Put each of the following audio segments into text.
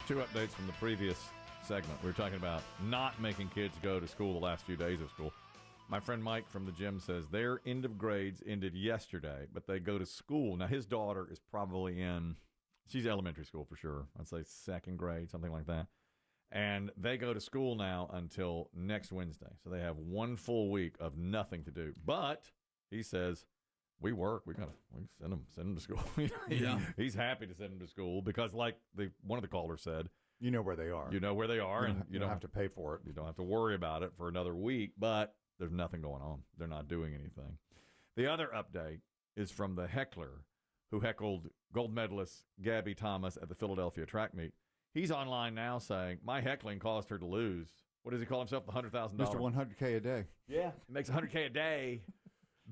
two updates from the previous segment. We were talking about not making kids go to school the last few days of school. My friend Mike from the gym says their end of grades ended yesterday, but they go to school. Now, his daughter is probably she's elementary school for sure. I'd say second grade, something like that. And they go to school now until next Wednesday. So they have one full week of nothing to do. But he says, we work. We send them to school. Yeah. He's happy to send them to school because, like one of the callers said, you know where they are. You know where they are, and you don't have to pay for it. You don't have to worry about it for another week. But there's nothing going on. They're not doing anything. The other update is from the heckler who heckled gold medalist Gabby Thomas at the Philadelphia track meet. He's online now saying, my heckling caused her to lose. What does he call himself? The $100,000? Mr. 100K a day. Yeah. He makes $100K a day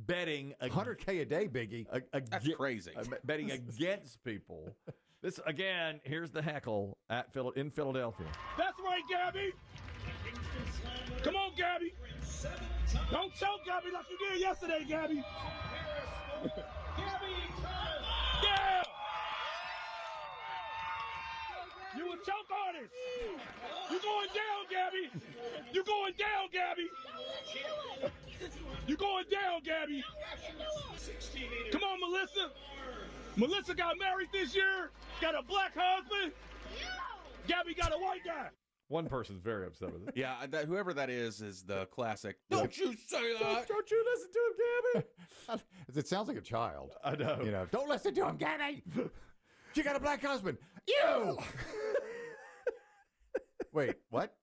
betting. 100K a day, Biggie. That's crazy. Betting against people. This, again, here's the heckle in Philadelphia. That's right, Gabby. Come on, Gabby. Don't choke, Gabby, like you did yesterday, Gabby. Yeah! You a choke artist. You going down, Gabby. You going down, Gabby. You going down, Gabby. Come on, Melissa. Melissa got married this year. Got a black husband. Gabby got a white guy. One person's very upset with it. Yeah, whoever that is the classic. Don't you say that. Don't you listen to him, Gabby. It sounds like a child. I know. Don't listen to him, Gabby. She got a black husband. You. Wait, what?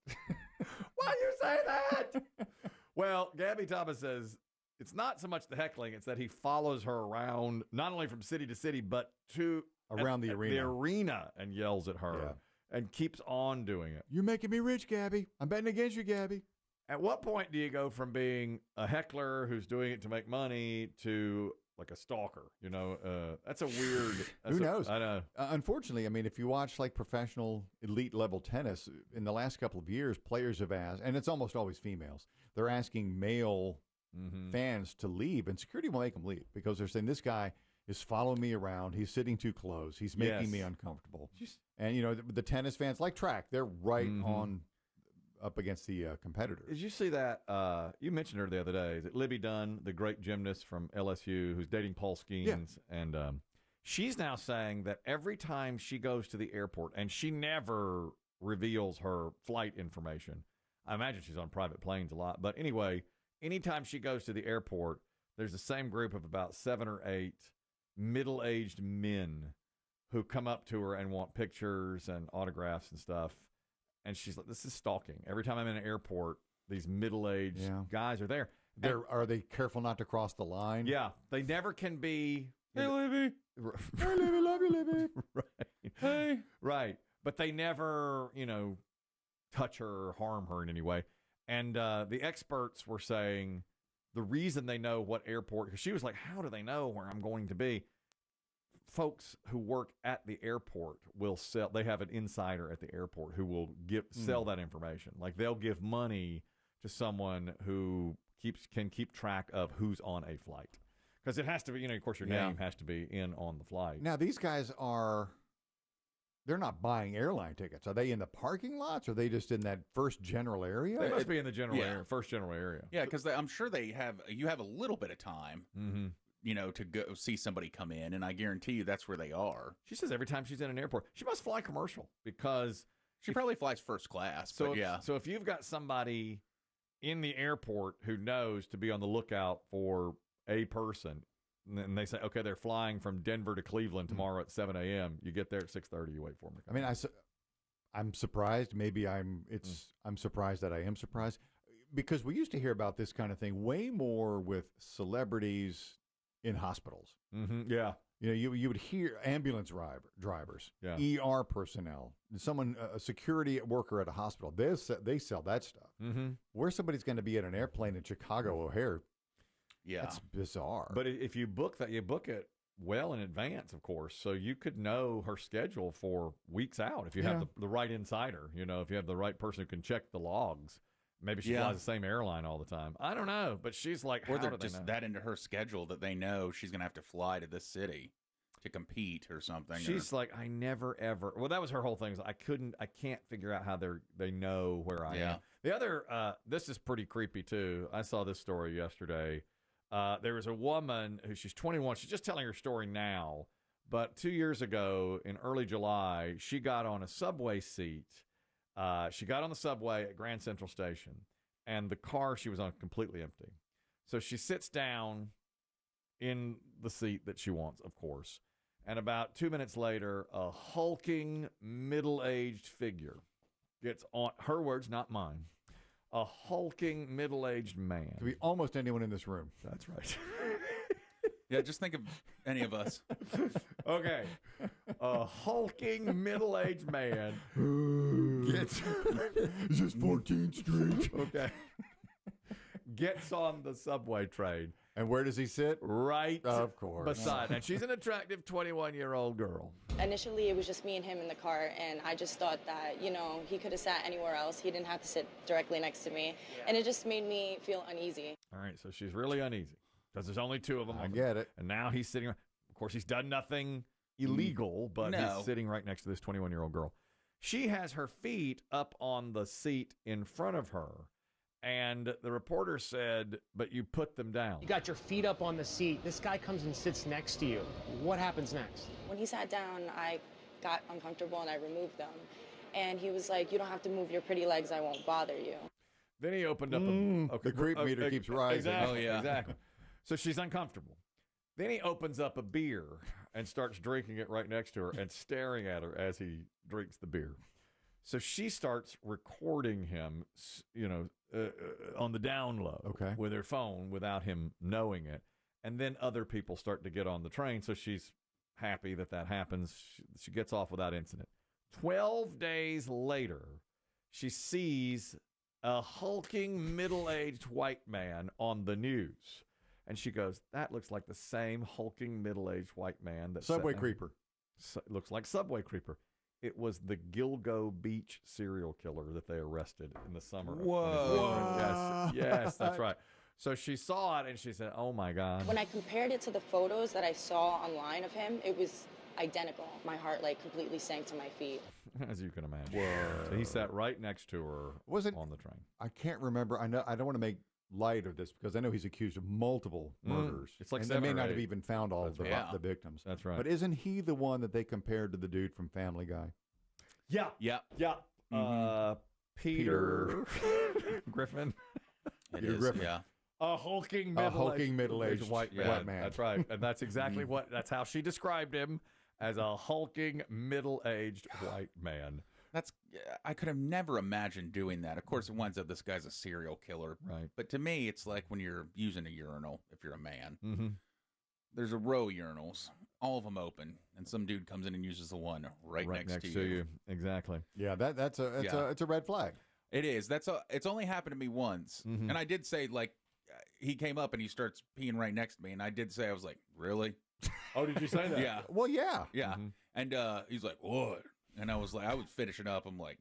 Why you say that? Well, Gabby Thomas says it's not so much the heckling, it's that he follows her around, not only from city to city, but around the arena and yells at her and keeps on doing it. You're making me rich, Gabby. I'm betting against you, Gabby. At what point do you go from being a heckler who's doing it to make money to like a stalker? That's a weird. Who knows? I know. Unfortunately, I mean, if you watch like professional elite level tennis in the last couple of years, players have asked, and it's almost always females, they're asking male fans to leave, and security will make them leave because they're saying this guy is following me around. He's sitting too close. He's making me uncomfortable. And, the tennis fans, like track, they're right on up against the competitors. Did you see that? You mentioned her the other day. Is it Libby Dunn, the great gymnast from LSU who's dating Paul Skeens? Yeah. And she's now saying that every time she goes to the airport, and she never reveals her flight information. I imagine she's on private planes a lot. But anyway, anytime she goes to the airport, there's the same group of about 7 or 8 middle-aged men who come up to her and want pictures and autographs and stuff. And she's like, this is stalking. Every time I'm in an airport, these middle-aged guys are there. Are they careful not to cross the line? Yeah. They never can be. Hey, Libby. Hey, Libby. Love you, Libby. Right. Hey. Right. But they never, touch her or harm her in any way. And the experts were saying the reason they know what airport, because she was like, how do they know where I'm going to be? Folks who work at the airport will sell. They have an insider at the airport who will sell that information. Like they'll give money to someone who can keep track of who's on a flight, because it has to be. Of course, your name has to be in on the flight. Now these guys they're not buying airline tickets. Are they in the parking lots? Or are they just in that first general area? They must be in the first general area. Yeah, because I'm sure you have a little bit of time. To go see somebody come in, and I guarantee you that's where they are. She says every time she's in an airport, she must fly commercial because she probably flies first class. So if you've got somebody in the airport who knows to be on the lookout for a person, and they say, okay, they're flying from Denver to Cleveland tomorrow at 7 a.m. You get there at 6:30. You wait for them to come. I mean, I'm surprised. Maybe I'm surprised that I am surprised, because we used to hear about this kind of thing way more with celebrities in hospitals. Yeah. You would hear ambulance drivers, ER personnel, a security worker at a hospital. They sell that stuff. Where somebody's going to be at an airplane in Chicago O'Hare, that's bizarre. But if you book that, you book it well in advance, of course, so you could know her schedule for weeks out if you have the right insider. If you have the right person who can check the logs. Maybe she flies the same airline all the time. I don't know, but she's like, or they're just that into her schedule that they know she's going to have to fly to this city. to compete or something. She's like, I never ever. Well, that was her whole thing. Is I can't figure out how they know where I am. The other, this is pretty creepy too. I saw this story yesterday. There was a woman who she's 21. She's just telling her story now, but 2 years ago in early July, she got on a subway seat. She got on the subway at Grand Central Station, and the car she was on completely empty. So she sits down in the seat that she wants, of course. And about 2 minutes later, a hulking, middle-aged figure gets on, her words, not mine, a hulking, middle-aged man. Could be almost anyone in this room. That's right. Yeah, just think of any of us. Okay. A hulking, middle-aged man gets... Is this 14th Street? Okay. Gets on the subway train. And where does he sit? Right of course. beside. And she's an attractive 21-year-old girl. Initially, it was just me and him in the car, and I just thought that, he could have sat anywhere else. He didn't have to sit directly next to me. And it just made me feel uneasy. All right, so she's really uneasy because there's only two of them. I get it. And now he's sitting, of course, he's done nothing illegal, but he's sitting right next to this 21-year-old girl. She has her feet up on the seat in front of her. And the reporter said, but you put them down. You got your feet up on the seat. This guy comes and sits next to you. What happens next? When he sat down, I got uncomfortable and I removed them. And he was like, you don't have to move your pretty legs. I won't bother you. Then he opened up the creep meter keeps rising. Exactly, Oh, yeah. Exactly. So she's uncomfortable. Then he opens up a beer and starts drinking it right next to her and staring at her as he drinks the beer. So she starts recording him, on the down low with her phone without him knowing it. And then other people start to get on the train. So she's happy that happens. She gets off without incident. 12 days later, she sees a hulking middle-aged white man on the news. And she goes, that looks like the same hulking middle-aged white man. That Subway creeper. Looks like Subway creeper. It was the Gilgo Beach serial killer that they arrested in the summer. Whoa. Yes, that's right. So she saw it and she said, oh my God. When I compared it to the photos that I saw online of him, it was identical. My heart completely sank to my feet. As you can imagine. Whoa. So he sat right next to her on the train. I can't remember. I don't want to make light of this because I know he's accused of multiple murders. It's like and they may not have even found all of the victims. That's right. But isn't he the one that they compared to the dude from Family Guy? Yeah. Yeah. Yeah. Peter Griffin. Peter Griffin. Yeah. A hulking middle-aged white man. That's right. And that's exactly that's how she described him, as a hulking middle-aged white man. I could have never imagined doing that. Of course, it winds up this guy's a serial killer. Right. But to me, it's like when you're using a urinal, if you're a man, Mm-hmm. there's a row of urinals, all of them open, and some dude comes in and uses the one right next to you. Exactly. Yeah, it's a red flag. It is. It's only happened to me once. Mm-hmm. And I did say, he came up and he starts peeing right next to me, and I did say, I was like, really? Oh, did you say that? Yeah. Well, yeah. Yeah. Mm-hmm. And he's like, what? And I was like, I was finishing up. I'm like,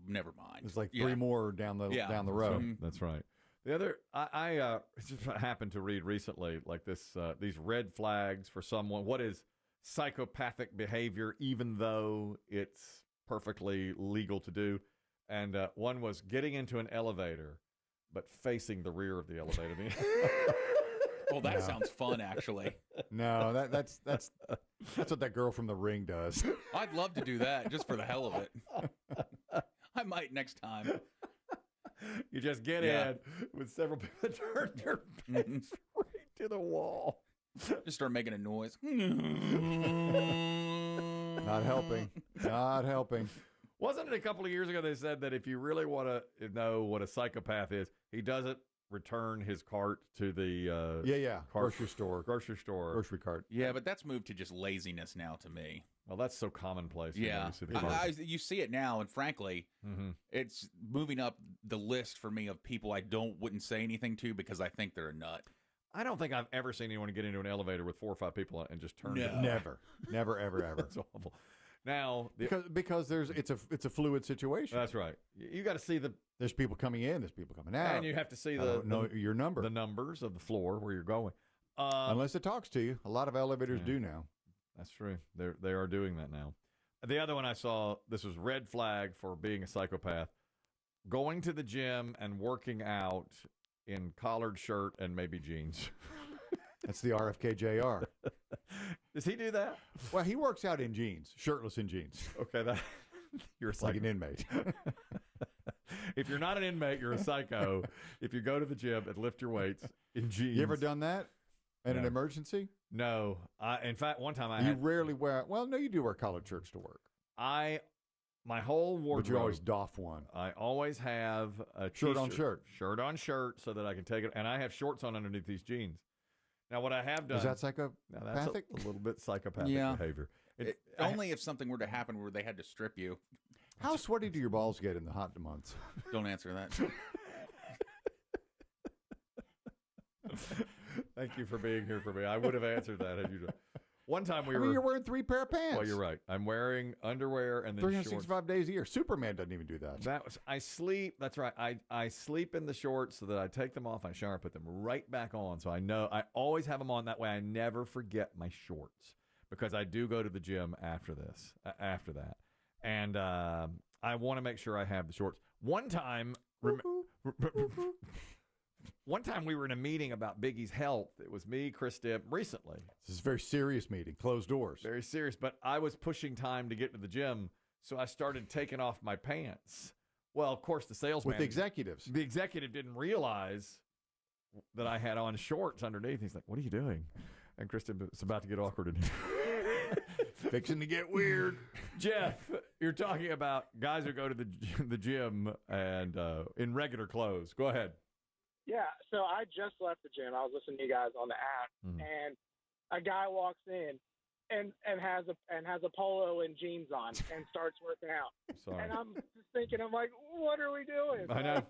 never mind. There's three more down the road. That's right. The other, I just happened to read recently, these red flags for someone. What is psychopathic behavior, even though it's perfectly legal to do? And one was getting into an elevator, but facing the rear of the elevator. Well, that sounds fun, actually. No, that's what that girl from The Ring does. I'd love to do that just for the hell of it. I might next time. You just get in with several people that turn their face right to the wall. Just start making a noise. Not helping. Not helping. Wasn't it a couple of years ago they said that if you really want to know what a psychopath is, he doesn't return his cart to the grocery store. Grocery cart. Yeah, but that's moved to just laziness now to me. Well, that's so commonplace. Yeah, you see it now, and frankly, it's moving up the list for me of people I wouldn't say anything to because I think they're a nut. I don't think I've ever seen anyone get into an elevator with 4 or 5 people and just turn. No. Never, ever. It's awful. Now, because it's a fluid situation. That's right. You got to see there's people coming in, there's people coming out, and you have to see your number, the numbers of the floor where you're going. Unless it talks to you, a lot of elevators do now. That's true. They are doing that now. The other one I saw, this was red flag for being a psychopath. Going to the gym and working out in collared shirt and maybe jeans. That's the RFK Jr. Does he do that? Well, he works out in jeans, shirtless in jeans. Okay, you're a psycho. Like an inmate. If you're not an inmate, you're a psycho. If you go to the gym and lift your weights in jeans. You ever done that in an emergency? No. In fact, one time You rarely wear. Well, no, you do wear collared shirts to work. My whole wardrobe. But you always doff one. I always have a shirt on shirt. Shirt on shirt so that I can take it. And I have shorts on underneath these jeans. Now, what I have done. Is that psychopathic? That's a little bit psychopathic behavior. Only if something were to happen where they had to strip you. How sweaty do your balls get in the hot months? Don't answer that. Thank you for being here for me. I would have answered that had you done. One time you're wearing 3 pair of pants. Well, you're right. I'm wearing underwear and then 365 shorts. days a year. Superman doesn't even do that. I sleep. That's right. I sleep in the shorts so that I take them off. I shower, put them right back on. So I know I always have them on. That way I never forget my shorts because I do go to the gym after that. And I want to make sure I have the shorts. One time we were in a meeting about Biggie's health. It was me, Chris Demm, recently. This is a very serious meeting, closed doors. Very serious, but I was pushing time to get to the gym, so I started taking off my pants. Well, of course, the salesman. With the executives. The executive didn't realize that I had on shorts underneath. He's like, what are you doing? And Chris Demm, it's about to get awkward in here. Fixing to get weird. Jeff, you're talking about guys who go to the gym and in regular clothes. Go ahead. Yeah, so I just left the gym. I was listening to you guys on the app, and a guy walks in and has a polo and jeans on and starts working out. Sorry. And I'm just thinking, I'm like, what are we doing? I know.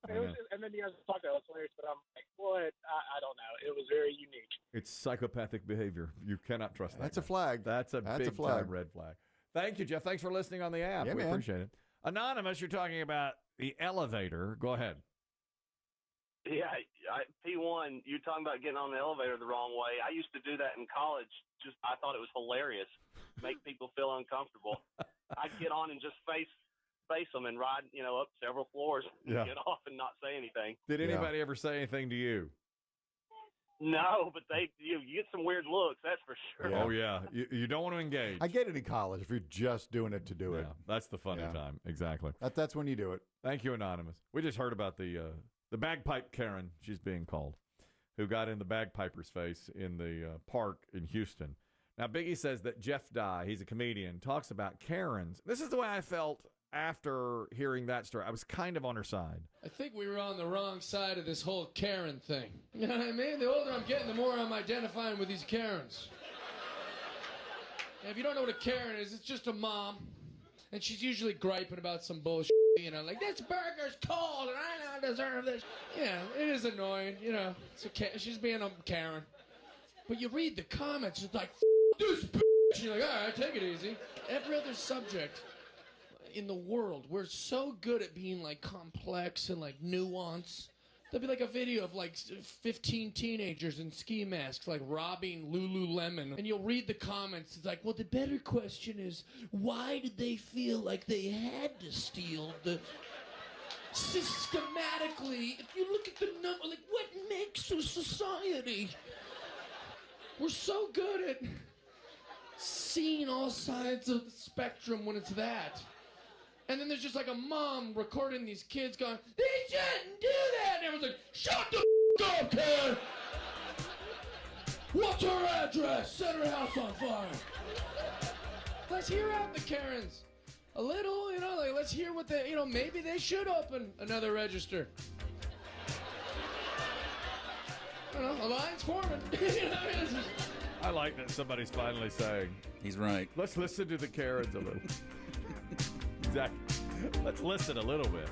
And then you guys talked about it. It was hilarious, but I'm like, what? I don't know. It was very unique. It's psychopathic behavior. You cannot trust that. That's a flag. That's a big time red flag. Thank you, Jeff. Thanks for listening on the app. Yeah, we man. appreciate it. Anonymous, you're talking about the elevator. Go ahead. Yeah, P1, you're talking about getting on the elevator the wrong way. I used to do that in college. I thought it was hilarious. Make people feel uncomfortable. I'd get on and just face them and ride, up several floors and get off and not say anything. Did anybody ever say anything to you? No, but you get some weird looks, that's for sure. Yeah. Oh, yeah. You don't want to engage. I get it in college if you're just doing it to do it. That's the funny time. Exactly. That's when you do it. Thank you, Anonymous. We just heard about the bagpipe Karen, she's being called, who got in the bagpiper's face in the park in Houston. Now, Biggie says that Jeff Dye, he's a comedian, talks about Karens. This is the way I felt after hearing that story. I was kind of on her side. I think we were on the wrong side of this whole Karen thing. You know what I mean? The older I'm getting, the more I'm identifying with these Karens. And if you don't know what a Karen is, it's just a mom. And she's usually griping about some bullshit, like, this burger's cold and I don't deserve this. Yeah, it is annoying, It's okay. She's being a Karen. But you read the comments, it's like, this bitch. And you're like, all right, take it easy. Every other subject in the world, we're so good at being, like, complex and, like, nuance. There'll be, like, a video of, like, 15 teenagers in ski masks, like, robbing Lululemon. And you'll read the comments. It's like, well, the better question is, why did they feel like they had to steal the... Systematically, if you look at the number, like, what makes a society? We're so good at seeing all sides of the spectrum when it's that. And then there's just like a mom recording these kids going, they shouldn't do that! And everyone's like, shut the f*** up, kid! What's her address? Set her house on fire. Let's hear out the Karens. A little, like let's hear what they, maybe they should open another register. I don't know, alliance forming. I like that somebody's finally saying, he's right. Let's listen to the Karens a little. Exactly. Let's listen a little bit.